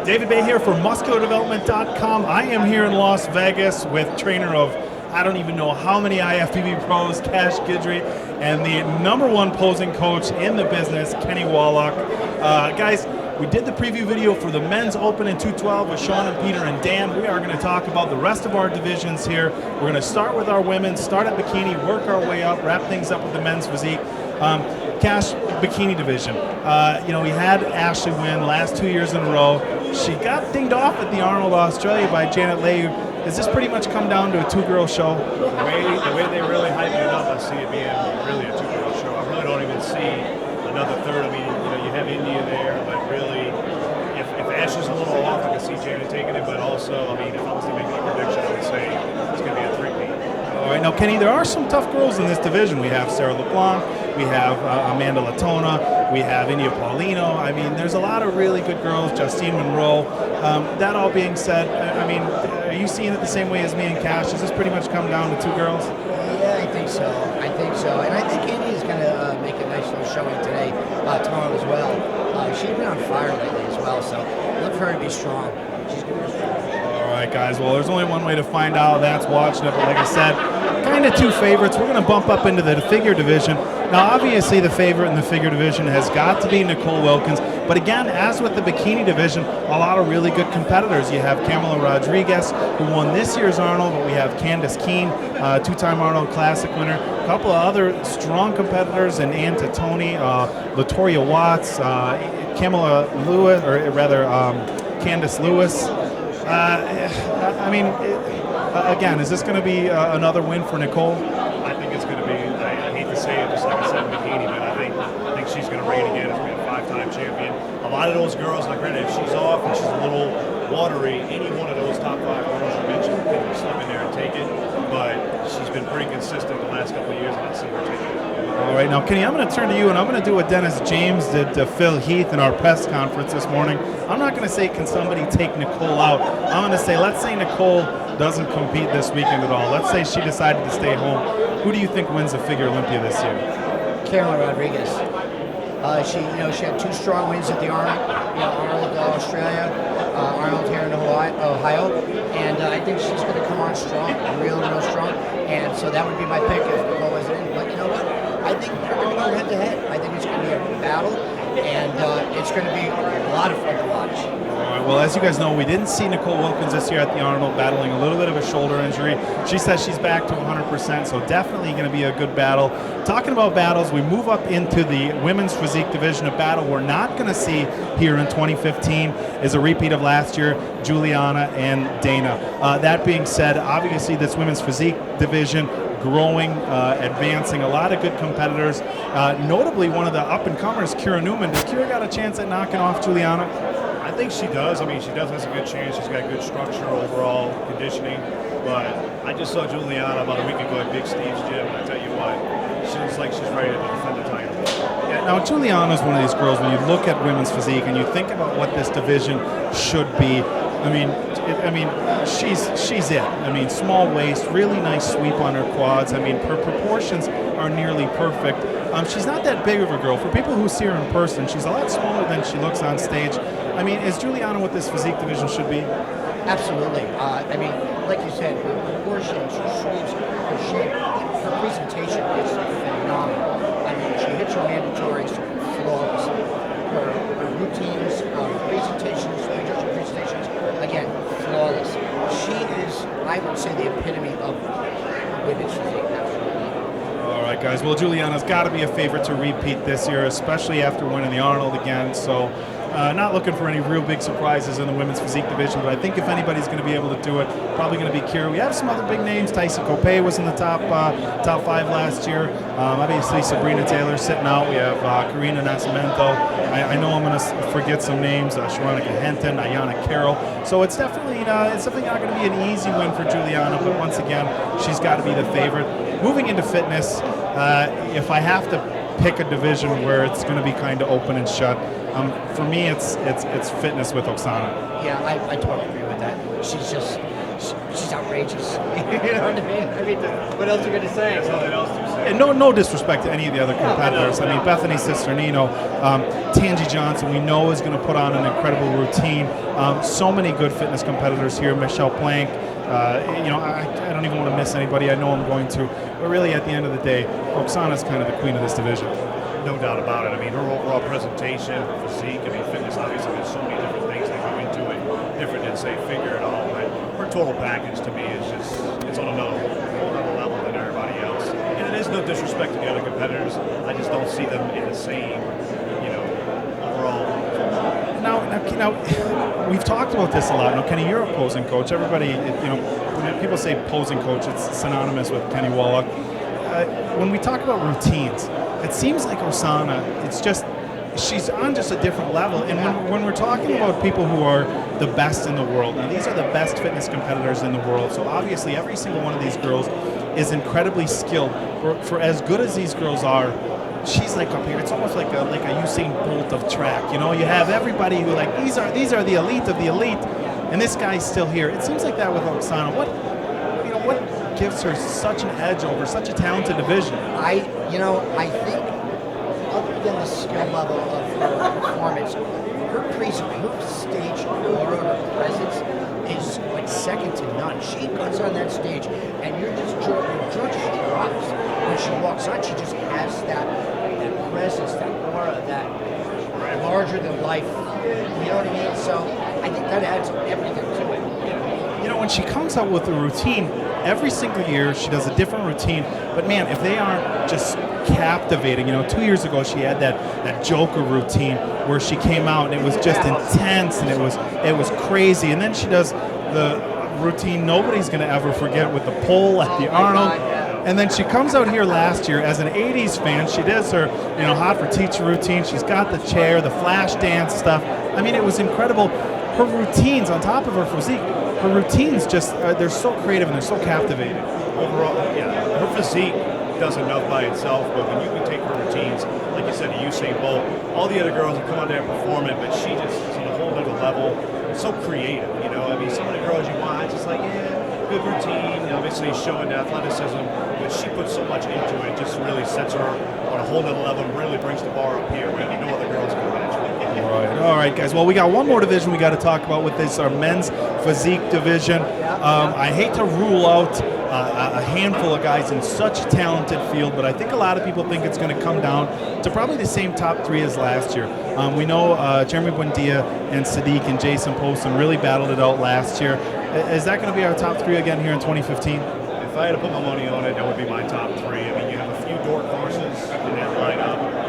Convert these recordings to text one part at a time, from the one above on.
David Bay here for MuscularDevelopment.com. I am here in Las Vegas with trainer of I don't even know how many IFBB pros, Cash Guidry, and the #1 posing coach in the business, Kenny Wallach. Guys, we did the preview video for the men's open in 212 with Sean and Peter and Dan. We are going to talk about the rest of our divisions here. We're going to start with our women, start at bikini, work our way up, wrap things up with the men's physique. Cash bikini division. We had Ashley win last 2 years in a row. She got dinged off at the Arnold Australia by Janet Leigh. Does this pretty much come down to a two-girl show? The way they really hype it up, I see it being really a two-girl show. I really don't even see another third. I mean, you have India there, but really, if Ashley's a little off, I can see Janet taking it. But also, I mean, if I was to make a prediction, I would say it's going to be a three-peat. All right, now Kenny, there are some tough girls in this division. We have Sarah LeBlanc, we have Amanda Latona, we have India Paulino. I mean, there's a lot of really good girls, Justine Monroe. That all being said, I mean, are you seeing it the same way as me and Cash? Does this pretty much come down to two girls? Yeah, I think so. And I think Indy's going to make a nice little showing today, tomorrow as well. She's been on fire lately as well, so look for her to be strong. She's going to be strong. All right, guys. Well, there's only one way to find out. That's watching it. But like I said, kind of two favorites. We're going to bump up into the figure division. Now, obviously, the favorite in the figure division has got to be Nicole Wilkins. But again, as with the bikini division, a lot of really good competitors. You have Camila Rodriguez, who won this year's Arnold, but we have Candace Keene, two-time Arnold Classic winner. A couple of other strong competitors in Ann Tony, Latoria Watts, Camila Lewis, or rather Candace Lewis. Again, is this going to be another win for Nicole? I think it's going to be, I hate to say it, just like I said in bikini, but I think she's going to reign again as being a five-time champion. A lot of those girls, like granted, if she's off and she's a little watery, any one of those top five girls you mentioned can slip in there and take it, but she's been pretty consistent the last couple of years, and I've seen her take it. All right, now Kenny, I'm going to turn to you, and I'm going to do what Dennis James did to Phil Heath in our press conference this morning. I'm not going to say, can somebody take Nicole out? I'm going to say, let's say Nicole doesn't compete this weekend at all. Let's say she decided to stay home. Who do you think wins the figure Olympia this year? Caroline Rodriguez. She had two strong wins at the Arnold, Arnold Australia, Arnold here in Ohio, and I think she's going to come on strong, real strong. And so that would be my pick if Nicole was in. But you know what? I think they're going to go head to head. I think it's going to be a battle, and it's going to be a lot of fun to watch. All right, well, as you guys know, we didn't see Nicole Wilkins this year at the Arnold, battling a little bit of a shoulder injury. She says she's back to 100%, so definitely going to be a good battle. Talking about battles, we move up into the women's physique division. A battle we're not going to see here in 2015 is a repeat of last year, Juliana and Dana. That being said, obviously this women's physique division growing, advancing, a lot of good competitors. Notably, one of the up-and-comers, Kira Newman. Does Kira got a chance at knocking off Juliana? I think she does. I mean, she does have a good chance. She's got good structure, overall conditioning. But I just saw Juliana about a week ago at Big Steve's gym, and I tell you what, she looks like she's ready to defend the title. Yeah, now, Juliana's one of these girls, when you look at women's physique and you think about what this division should be, she's it. I mean, small waist, really nice sweep on her quads. I mean, her proportions are nearly perfect. She's not that big of a girl. For people who see her in person, she's a lot smaller than she looks on stage. I mean, is Juliana what this physique division should be? Absolutely. Like you said, her proportions, her sweeps, her shape, her presentation is phenomenal. I mean, she hits her mandatories flawlessly. Her routines, presentations, again, flawless. She is, I would say, the epitome of women's physique. Absolutely. All right, guys. Well, Juliana's got to be a favorite to repeat this year, especially after winning the Arnold again. So, not looking for any real big surprises in the women's physique division, but I think if anybody's going to be able to do it, probably going to be Kira. We have some other big names. Tyson Copay was in the top five last year. Obviously, Sabrina Taylor sitting out. We have Karina Nascimento. I know I'm going to forget some names. Sharonica Henton, Ayana Carroll. So it's definitely not going to be an easy win for Juliana, but once again, she's got to be the favorite. Moving into fitness, if I have to pick a division where it's going to be kind of open and shut, for me, it's fitness with Oksana. Yeah, I totally agree with that. She's outrageous. You know what I mean? What else are you going to say? There's nothing else to say. and no disrespect to any of the other competitors. I mean, Bethany Cisternino, Tangi Johnson, we know is going to put on an incredible routine. So many good fitness competitors here. Michelle Plank. I don't even want to miss anybody. I know I'm going to. But really, at the end of the day, Oksana's kind of the queen of this division. No doubt about it. I mean, her overall presentation, her physique, I mean, fitness, obviously, there's so many different things that go into it, different than, say, figure it all. But her total package, to me, is just, it's on another level than everybody else. And it is no disrespect to the other competitors. I just don't see them in the same, overall. Now, we've talked about this a lot. Now, Kenny, you're a posing coach. Everybody, when people say posing coach, it's synonymous with Kenny Wallach. When we talk about routines, it seems like Oksana, she's on just a different level. And when we're talking about people who are the best in the world, now these are the best fitness competitors in the world. So obviously every single one of these girls is incredibly skilled. For as good as these girls are, she's like up here. It's almost like a Usain Bolt of track. You have everybody who these are the elite of the elite, and this guy's still here. It seems like that with Oksana. What gives her such an edge over such a talented division? I think other than the skill level of her performance, her stage aura, her presence is like second to none. She goes on that stage, and your jaw just drops when she walks on. She just has that presence, that aura, that larger than life. You know what I mean? So I think that adds everything to it. When she comes out with a routine, every single year she does a different routine. But man, if they aren't just captivating, 2 years ago she had that Joker routine where she came out and it was just intense and it was crazy. And then she does the routine nobody's going to ever forget with the pole at the Arnold. And then she comes out here last year as an 80s fan. She does her, hot for teacher routine. She's got the chair, the flash dance stuff. I mean, it was incredible. Her routines on top of her physique, her routines they're so creative and they're so captivating. Overall, her physique does enough by itself, but when you can take her routines, like you said, Usain Bolt, all the other girls that come out there and perform it, but she just is on a whole other level. It's so creative, I mean, some of the girls you watch, it's like, good routine, obviously showing the athleticism, but she puts so much into it, just really sets her on a whole other level and really brings the bar up here where no other girls can match. All right, guys. Well, we got one more division we got to talk about with this, our men's physique division. I hate to rule out a handful of guys in such a talented field, but I think a lot of people think it's going to come down to probably the same top three as last year. We know Jeremy Buendia and Physique and Jason Poston really battled it out last year. Is that going to be our top three again here in 2015? If I had to put my money on it, that would be my top three. I mean, you have a few dark horses in that lineup.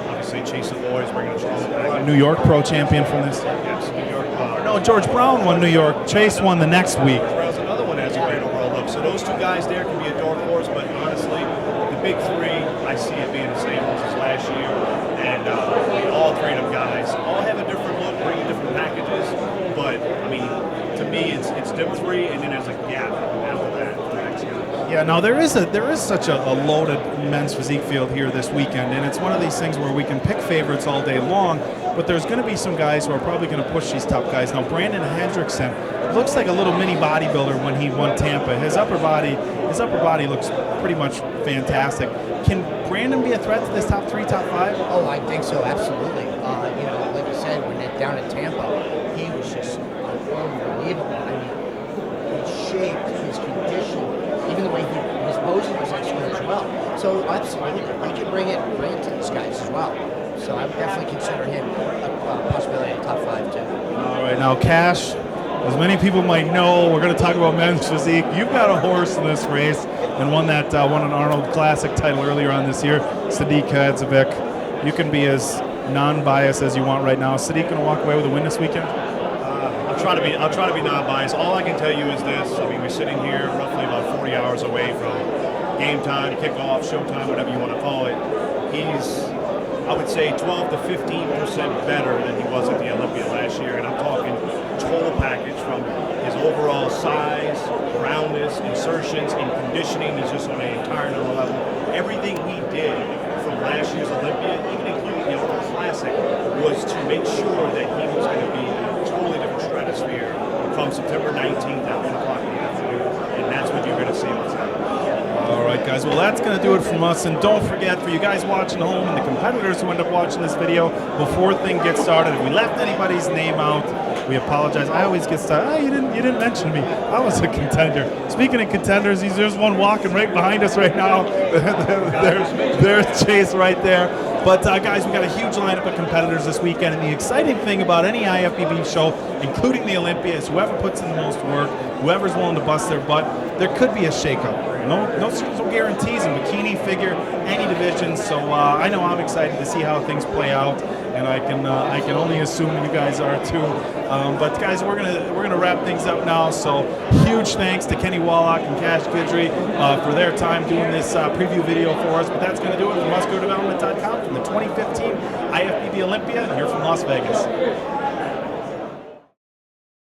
Obviously, Chase Boys bringing a strong package. New York pro champion from this. Yes, New York. No, George Brown won New York. Chase won the next week. Brown's another one has a great overall look. So those two guys there can be a dark horse, but honestly, the big three, I see it being the same ones as last year. And all three of them guys all have a different look, bringing different packages. But I mean, to me, it's them three, and then there's a gap after that for the next guy. Yeah, now there is such a loaded men's physique field here this weekend, and it's one of these things where we can pick favorites all day long, but there's going to be some guys who are probably going to push these top guys. Now, Brandon Hendrickson looks like a little mini bodybuilder when he won Tampa. His upper body looks pretty much fantastic. Can Brandon be a threat to this top three, top five? Oh, I think so, absolutely. Like you said, when they're down at Tampa, he was just unbelievable. I mean, his shape, his condition, even the way his posing was excellent as well. So absolutely, he can bring it to these guys as well. So I would definitely consider him a possibility of top five too. All right, now Cash, as many people might know, we're going to talk about men's physique. You've got a horse in this race and won an Arnold Classic title earlier on this year, Sadiq Hadzovic. You can be as non-biased as you want right now. Sadiq going to walk away with a win this weekend? I'll try to be non-biased. All I can tell you is this. I mean, we're sitting here roughly about 40 hours away from game time, kickoff, showtime, whatever you want to call it. He's, I would say, 12 to 15% better than he was at the Olympia last year. And I'm talking total package from his overall size, roundness, insertions, and conditioning is just on an entire new level. Everything he did from last year's Olympia, even including the Olympia Classic, was to make sure that he was going to be in a totally different stratosphere from September 19th at 1 o'clock in the afternoon. And that's what you're going to see on Saturday. All right, guys. guys. Well, that's going to do it from us. And don't forget, for you guys watching home and the competitors who end up watching this video, before thing gets started, if we left anybody's name out, we apologize. I always get started. Oh, you didn't mention me. I was a contender. Speaking of contenders, there's one walking right behind us right now. there's Chase right there. But guys, we got a huge lineup of competitors this weekend, and the exciting thing about any IFBB show, including the Olympia, is whoever puts in the most work, whoever's willing to bust their butt, there could be a shakeup. No guarantees in bikini, figure, any division. So I know I'm excited to see how things play out, and I can only assume you guys are too. But guys, we're gonna wrap things up now. So huge thanks to Kenny Wallach and Cash Guidry for their time doing this preview video for us. But that's gonna do it from MuscularDevelopment.com from the 2015 IFBB Olympia here from Las Vegas.